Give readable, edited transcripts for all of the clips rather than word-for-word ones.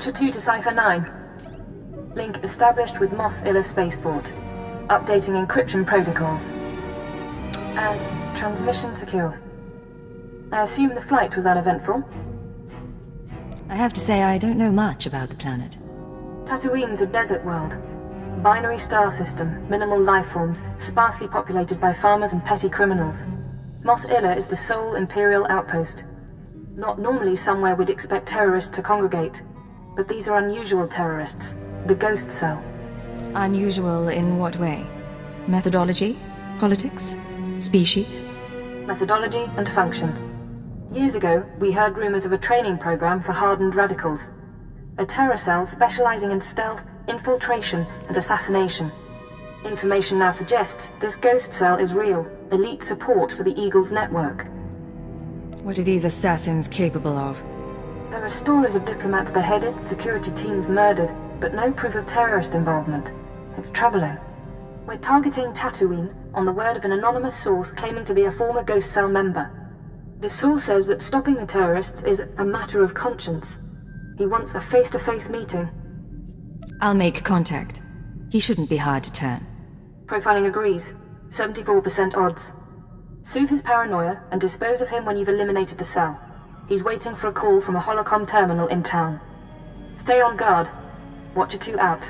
Watcher 2 to Cipher 9. Link established with Mos Illa Spaceport. Updating encryption protocols. And transmission secure. I assume the flight was uneventful? I have to say I don't know much about the planet. Tatooine's a desert world. Binary star system, minimal life forms, sparsely populated by farmers and petty criminals. Mos Illa is the sole Imperial outpost. Not normally somewhere we'd expect terrorists to congregate, but these are unusual terrorists, the Ghost Cell. Unusual in what way? Methodology? Politics? Species? Methodology and function. Years ago, we heard rumors of a training program for hardened radicals. A terror cell specializing in stealth, infiltration, and assassination. Information now suggests this Ghost Cell is real, elite support for the Eagles network. What are these assassins capable of? There are stories of diplomats beheaded, security teams murdered, but no proof of terrorist involvement. It's troubling. We're targeting Tatooine on the word of an anonymous source claiming to be a former Ghost Cell member. The source says that stopping the terrorists is a matter of conscience. He wants a face-to-face meeting. I'll make contact. He shouldn't be hard to turn. Profiling agrees. 74% odds. Soothe his paranoia and dispose of him when you've eliminated the cell. He's waiting for a call from a holocom terminal in town. Stay on guard. Watcher 2 out.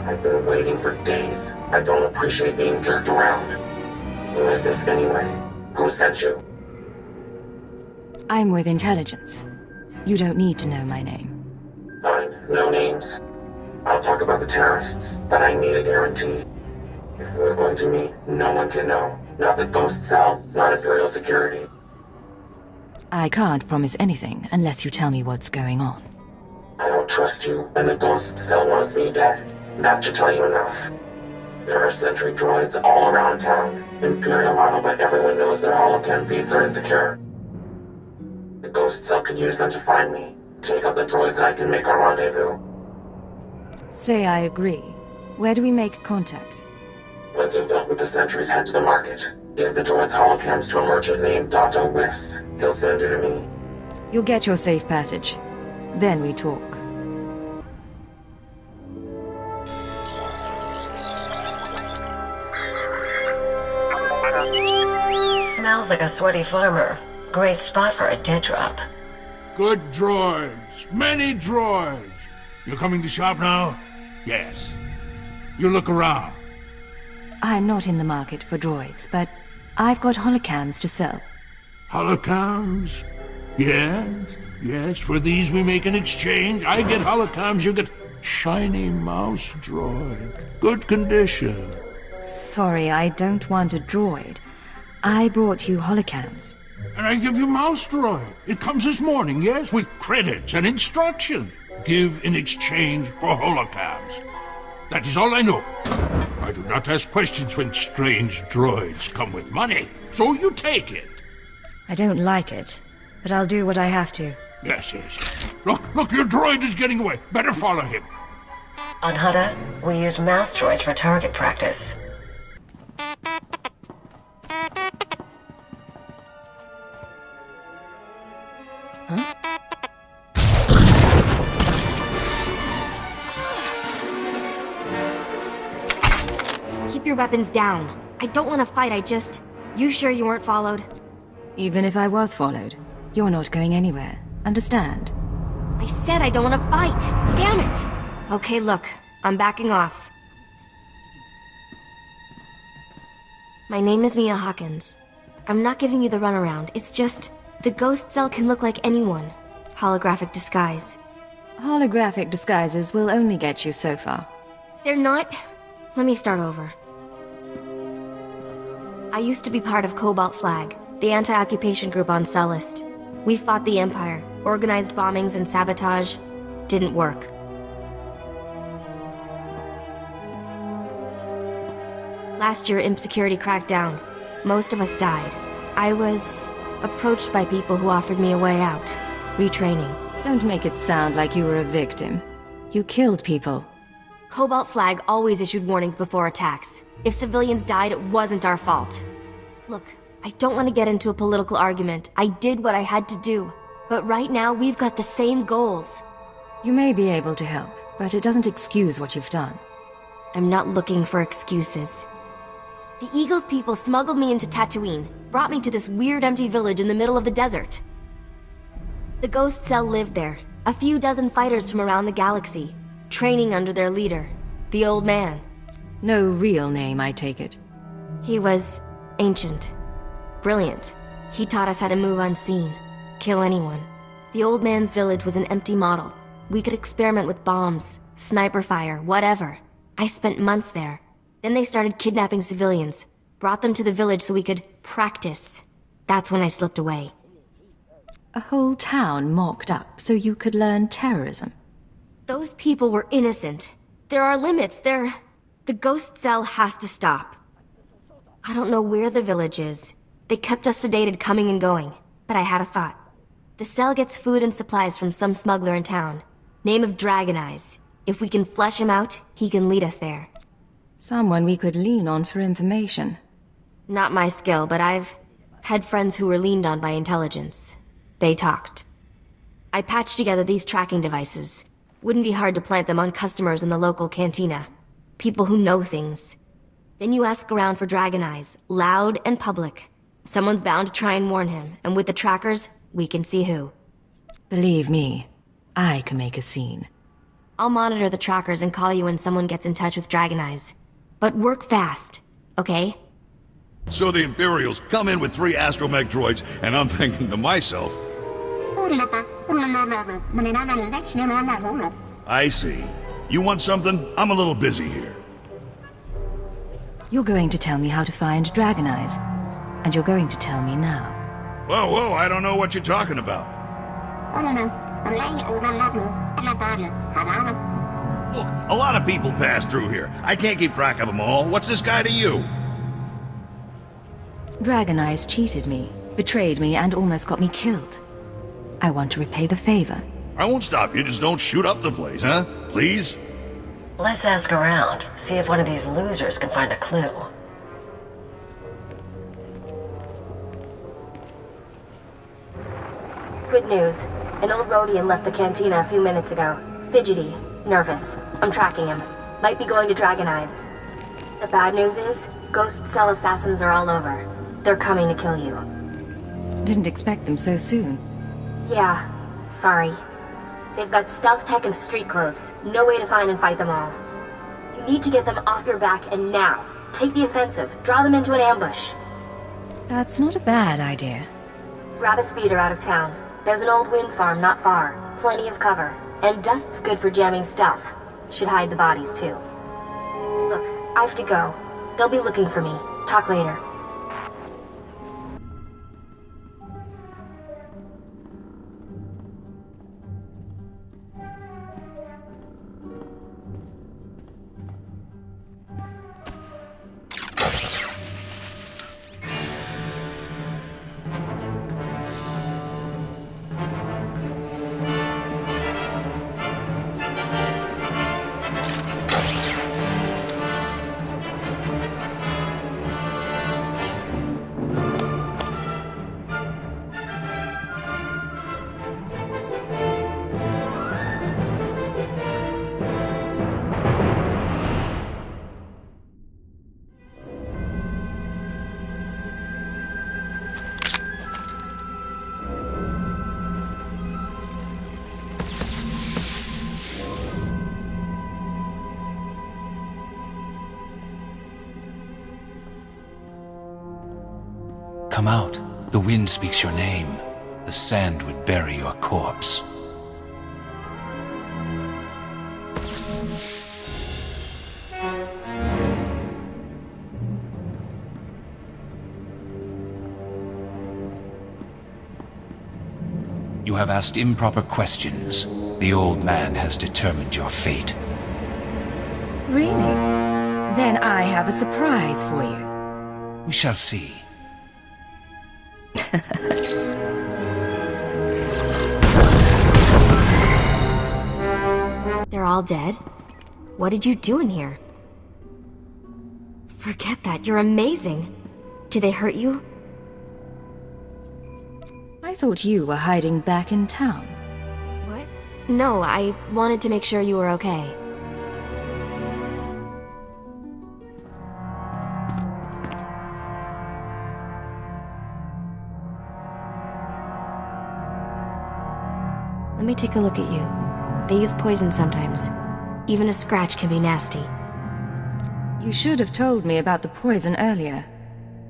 I've been waiting for days. I don't appreciate being jerked around. Who is this anyway? Who sent you? I'm with intelligence. You don't need to know my name. Fine, no names. I'll talk about the terrorists, but I need a guarantee. If we're going to meet, no one can know. Not the Ghost Cell, not Imperial Security. I can't promise anything unless you tell me what's going on. I don't trust you, and the Ghost Cell wants me dead. That should tell you enough. There are sentry droids all around town. Imperial model, but everyone knows their holocam feeds are insecure. The Ghost Cell could use them to find me. Take out the droids and I can make our rendezvous. Say I agree. Where do we make contact? Once you've dealt with the sentries, head to the market. Give the droids holocams to a merchant named Dr. Wiss. He'll send you to me. You'll get your safe passage. Then we talk. Smells like a sweaty farmer. Great spot for a dead drop. Good droids. Many droids. You coming to shop now? Yes. You look around. I'm not in the market for droids, but I've got holocams to sell. Holocams? Yes. Yes, for these we make an exchange. I get holocams, you get shiny mouse droid. Good condition. Sorry, I don't want a droid. I brought you holocams. And I give you mouse droid. It comes this morning, yes, with credits and instructions. Give in exchange for holocams. That is all I know. I do not ask questions when strange droids come with money, so you take it. I don't like it, but I'll do what I have to. Yes, yes. Look, your droid is getting away. Better follow him. On Hutta, we used mouse droids for target practice. Huh? Keep your weapons down. I don't want to fight, You sure you weren't followed? Even if I was followed, you're not going anywhere. Understand? I said I don't want to fight! Damn it! Okay, look. I'm backing off. My name is Mia Hawkins. I'm not giving you the runaround. It's just... the Ghost Cell can look like anyone. Holographic disguise. Holographic disguises will only get you so far. They're not... Let me start over. I used to be part of Cobalt Flag, the anti-occupation group on Cellist. We fought the Empire, organized bombings and sabotage. Didn't work. Last year, Imp Security cracked down. Most of us died. I was approached by people who offered me a way out. Retraining. Don't make it sound like you were a victim. You killed people. Cobalt Flag always issued warnings before attacks. If civilians died, it wasn't our fault. Look, I don't want to get into a political argument. I did what I had to do. But right now, we've got the same goals. You may be able to help, but it doesn't excuse what you've done. I'm not looking for excuses. The Eagles people smuggled me into Tatooine, brought me to this weird empty village in the middle of the desert. The Ghost Cell lived there, a few dozen fighters from around the galaxy, training under their leader, the Old Man. No real name, I take it. He was ancient. Brilliant. He taught us how to move unseen, kill anyone. The Old Man's village was an empty model. We could experiment with bombs, sniper fire, whatever. I spent months there. Then they started kidnapping civilians, brought them to the village so we could practice. That's when I slipped away. A whole town mocked up so you could learn terrorism. Those people were innocent. There are limits. The Ghost Cell has to stop. I don't know where the village is. They kept us sedated coming and going, but I had a thought. The cell gets food and supplies from some smuggler in town. Name of Dragon Eyes. If we can flesh him out, he can lead us there. Someone we could lean on for information. Not my skill, but I've had friends who were leaned on by intelligence. They talked. I patched together these tracking devices. Wouldn't be hard to plant them on customers in the local cantina. People who know things. Then you ask around for Dragon Eyes, loud and public. Someone's bound to try and warn him, and with the trackers, we can see who. Believe me, I can make a scene. I'll monitor the trackers and call you when someone gets in touch with Dragon Eyes. But work fast, okay? So the Imperials come in with 3 astromech droids, and I'm thinking to myself, I see. You want something? I'm a little busy here. You're going to tell me how to find Dragon Eyes. And you're going to tell me now. Whoa, I don't know what you're talking about. Look, a lot of people pass through here. I can't keep track of them all. What's this guy to you? Dragon Eyes cheated me, betrayed me, and almost got me killed. I want to repay the favor. I won't stop you, just don't shoot up the place, huh? Please? Let's ask around, see if one of these losers can find a clue. Good news. An old Rhodian left the cantina a few minutes ago. Fidgety. Nervous. I'm tracking him. Might be going to Dragon Eyes. The bad news is, Ghost Cell assassins are all over. They're coming to kill you. Didn't expect them so soon. Yeah. Sorry. They've got stealth tech and street clothes. No way to find and fight them all. You need to get them off your back and now. Take the offensive. Draw them into an ambush. That's not a bad idea. Grab a speeder out of town. There's an old wind farm not far. Plenty of cover. And dust's good for jamming stealth. Should hide the bodies too. Look, I have to go. They'll be looking for me. Talk later. Come out. The wind speaks your name. The sand would bury your corpse. You have asked improper questions. The old man has determined your fate. Really? Then I have a surprise for you. We shall see. They're all dead? What did you do in here? Forget that, you're amazing. Did they hurt you? I thought you were hiding back in town. What? No, I wanted to make sure you were okay. Let me take a look at you. They use poison sometimes. Even a scratch can be nasty. You should have told me about the poison earlier.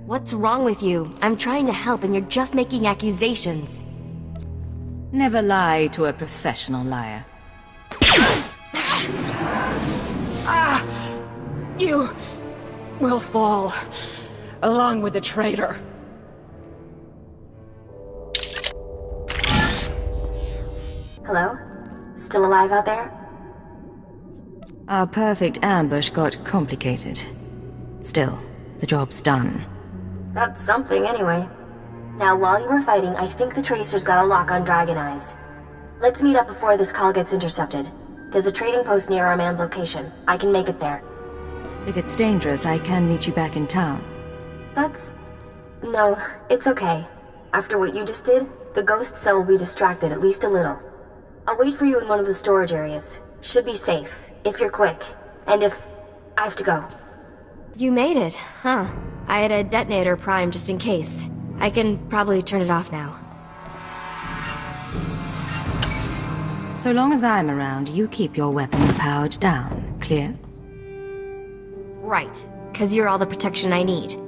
What's wrong with you? I'm trying to help and you're just making accusations. Never lie to a professional liar. You will fall, along with the traitor. Hello? Still alive out there? Our perfect ambush got complicated. Still, the job's done. That's something anyway. Now, while you were fighting, I think the Tracers got a lock on Dragon Eyes. Let's meet up before this call gets intercepted. There's a trading post near our man's location. I can make it there. If it's dangerous, I can meet you back in town. No, it's okay. After what you just did, the ghost cell will be distracted at least a little. I'll wait for you in one of the storage areas. Should be safe, if you're quick. And if I have to go. You made it, huh? I had a detonator primed just in case. I can probably turn it off now. So long as I'm around, you keep your weapons powered down. Clear? Right, 'cause you're all the protection I need.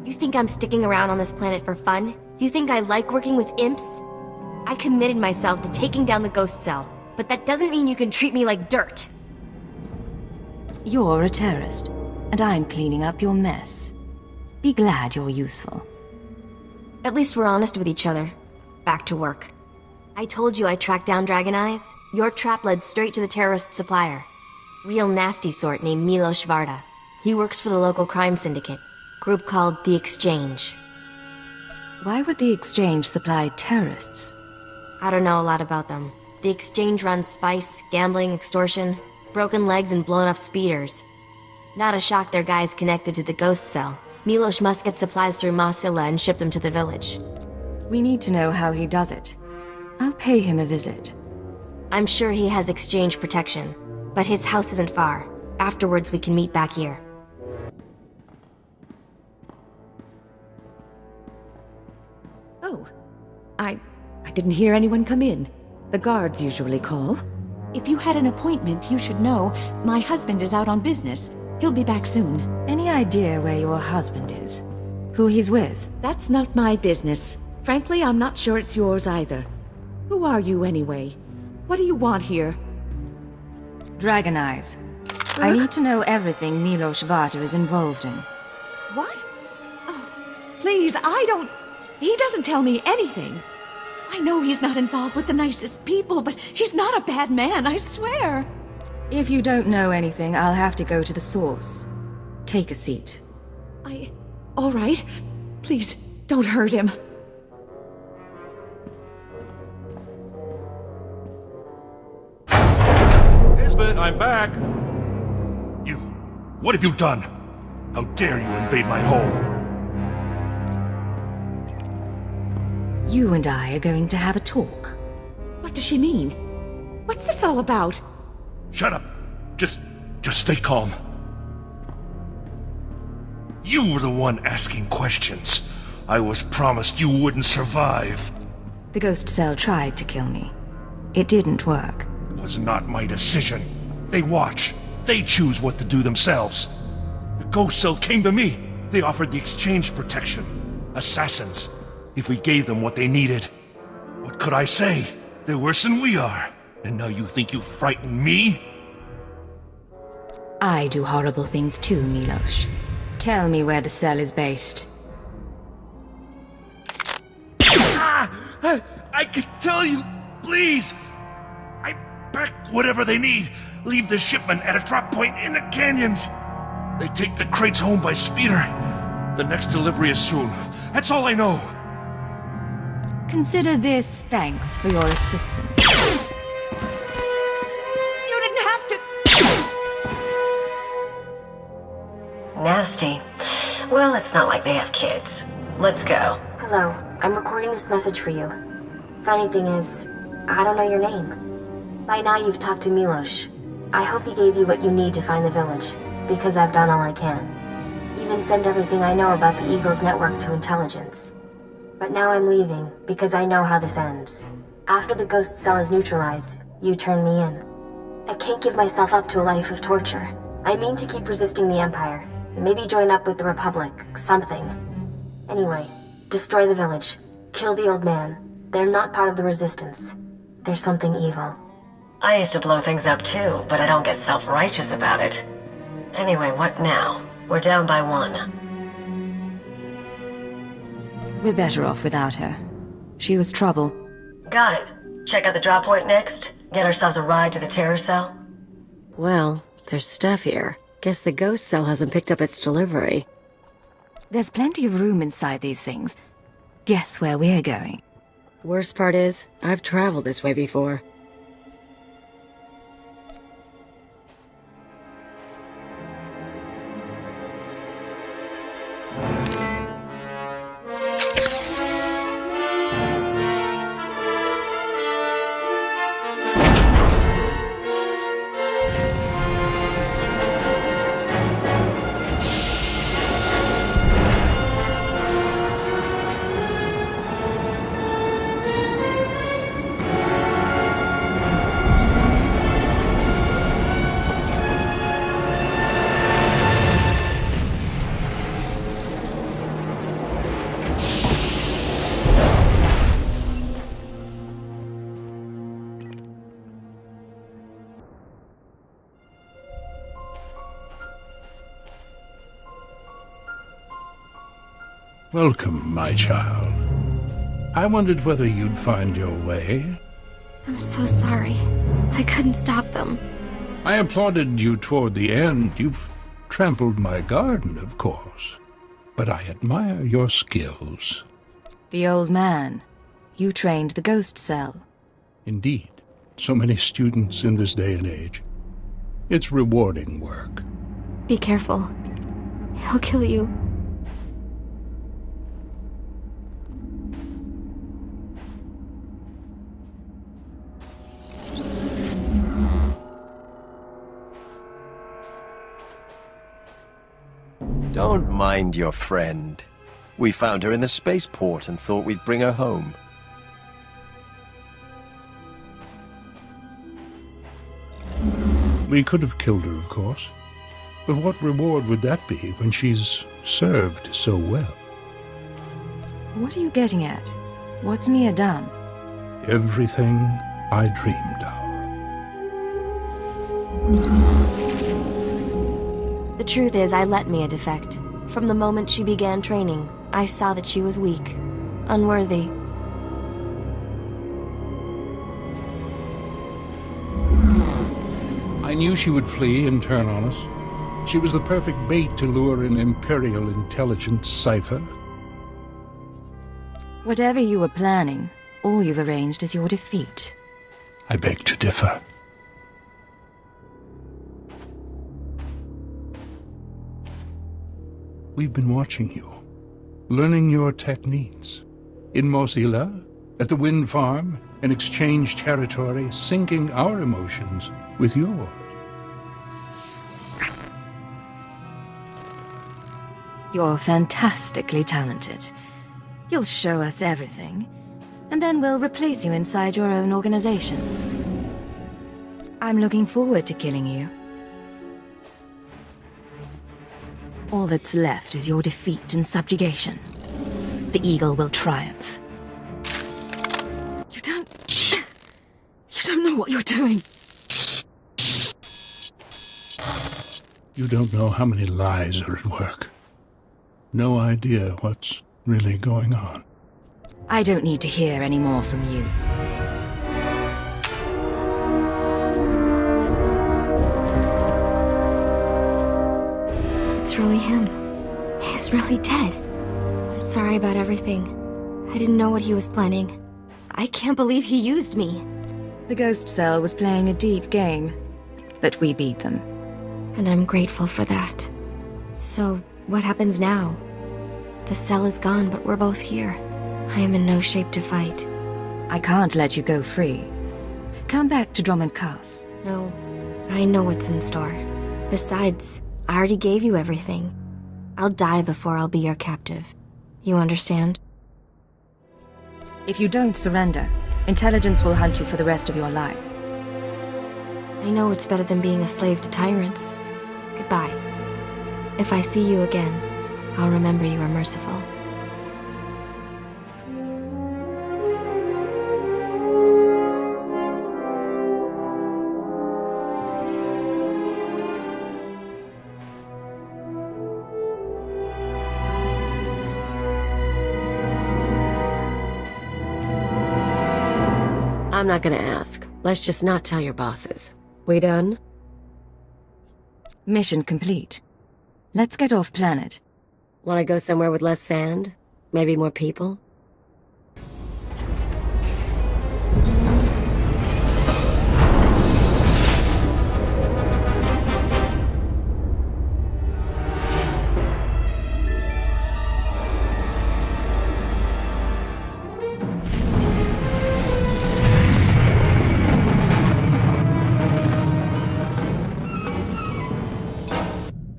You think I'm sticking around on this planet for fun? You think I like working with imps? I committed myself to taking down the ghost cell, but that doesn't mean you can treat me like dirt. You're a terrorist, and I'm cleaning up your mess. Be glad you're useful. At least we're honest with each other. Back to work. I told you I tracked down Dragon Eyes. Your trap led straight to the terrorist supplier. Real nasty sort named Milos Varda. He works for the local crime syndicate, group called The Exchange. Why would the Exchange supply terrorists? I don't know a lot about them. The Exchange runs spice, gambling, extortion, broken legs, and blown up speeders. Not a shock their guys connected to the ghost cell. Milos must get supplies through Masilla and ship them to the village. We need to know how he does it. I'll pay him a visit. I'm sure he has Exchange protection, but his house isn't far. Afterwards, we can meet back here. Oh, I didn't hear anyone come in. The guards usually call. If you had an appointment, you should know. My husband is out on business. He'll be back soon. Any idea where your husband is? Who he's with? That's not my business. Frankly, I'm not sure it's yours either. Who are you anyway? What do you want here? Dragon Eyes. I need to know everything Milos Varda is involved in. What? Oh, please, He doesn't tell me anything. I know he's not involved with the nicest people, but he's not a bad man, I swear. If you don't know anything, I'll have to go to the source. Take a seat. All right. Please, don't hurt him. Nisbet, I'm back! You... what have you done? How dare you invade my home? You and I are going to have a talk. What does she mean? What's this all about? Shut up! Just stay calm. You were the one asking questions. I was promised you wouldn't survive. The ghost cell tried to kill me. It didn't work. It was not my decision. They watch. They choose what to do themselves. The ghost cell came to me. They offered the Exchange protection. Assassins. If we gave them what they needed. What could I say? They're worse than we are. And now you think you frighten me? I do horrible things too, Milos. Tell me where the cell is based. I can tell you, please! I pack whatever they need. Leave the shipment at a drop point in the canyons. They take the crates home by speeder. The next delivery is soon. That's all I know. Consider this thanks for your assistance. You didn't have to... nasty. Well, it's not like they have kids. Let's go. Hello, I'm recording this message for you. Funny thing is, I don't know your name. By now you've talked to Milos. I hope he gave you what you need to find the village, because I've done all I can. Even sent everything I know about the Eagle's network to intelligence. But now I'm leaving, because I know how this ends. After the ghost cell is neutralized, you turn me in. I can't give myself up to a life of torture. I mean to keep resisting the Empire. Maybe join up with the Republic, something. Anyway, destroy the village. Kill the old man. They're not part of the Resistance. There's something evil. I used to blow things up too, but I don't get self-righteous about it. Anyway, what now? We're down by 1. We're better off without her. She was trouble. Got it. Check out the drop point next. Get ourselves a ride to the terror cell. Well, there's stuff here. Guess the ghost cell hasn't picked up its delivery. There's plenty of room inside these things. Guess where we're going? Worst part is, I've traveled this way before. Welcome, my child. I wondered whether you'd find your way. I'm so sorry. I couldn't stop them. I applauded you toward the end. You've trampled my garden, of course. But I admire your skills. The old man. You trained the ghost cell. Indeed. So many students in this day and age. It's rewarding work. Be careful. He'll kill you. Don't mind your friend. We found her in the spaceport and thought we'd bring her home. We could have killed her, of course. But what reward would that be when she's served so well? What are you getting at? What's Mia done? Everything I dreamed of. The truth is, I let Mia defect. From the moment she began training, I saw that she was weak, unworthy. I knew she would flee and turn on us. She was the perfect bait to lure an Imperial intelligence cipher. Whatever you were planning, all you've arranged is your defeat. I beg to differ. We've been watching you, learning your techniques. In Mosila, at the wind farm, in exchange territory, syncing our emotions with yours. You're fantastically talented. You'll show us everything, and then we'll replace you inside your own organization. I'm looking forward to killing you. All that's left is your defeat and subjugation. The Eagle will triumph. You don't know what you're doing. You don't know how many lies are at work. No idea what's really going on. I don't need to hear any more from you. It's really him. He's really dead. I'm sorry about everything. I didn't know what he was planning. I can't believe he used me. The Ghost Cell was playing a deep game, but we beat them. And I'm grateful for that. So, what happens now? The cell is gone, but we're both here. I am in no shape to fight. I can't let you go free. Come back to Drummond Cass. No, I know what's in store. Besides, I already gave you everything. I'll die before I'll be your captive. You understand? If you don't surrender, intelligence will hunt you for the rest of your life. I know it's better than being a slave to tyrants. Goodbye. If I see you again, I'll remember you are merciful. I'm not gonna ask. Let's just not tell your bosses. We done? Mission complete. Let's get off planet. Wanna go somewhere with less sand? Maybe more people?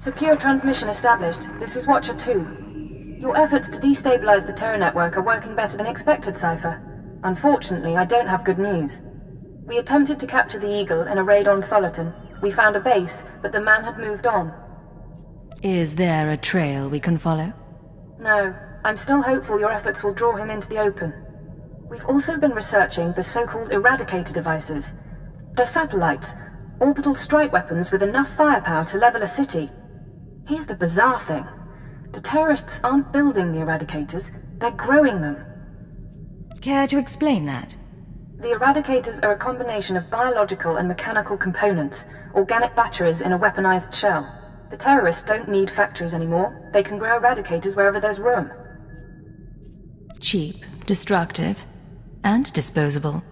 Secure transmission established. This is Watcher 2. Your efforts to destabilize the Terra network are working better than expected, Cypher. Unfortunately, I don't have good news. We attempted to capture the Eagle in a raid on Tholiton. We found a base, but the man had moved on. Is there a trail we can follow? No, I'm still hopeful your efforts will draw him into the open. We've also been researching the so-called Eradicator devices. They're satellites, orbital strike weapons with enough firepower to level a city. Here's the bizarre thing. The terrorists aren't building the Eradicators, they're growing them. Care to explain that? The Eradicators are a combination of biological and mechanical components, organic batteries in a weaponized shell. The terrorists don't need factories anymore. They can grow Eradicators wherever there's room. Cheap, destructive, and disposable.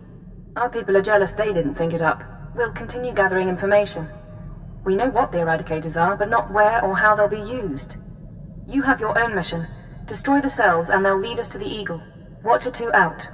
Our people are jealous they didn't think it up. We'll continue gathering information. We know what the Eradicators are, but not where or how they'll be used. You have your own mission. Destroy the cells and they'll lead us to the Eagle. Watcher 2 out.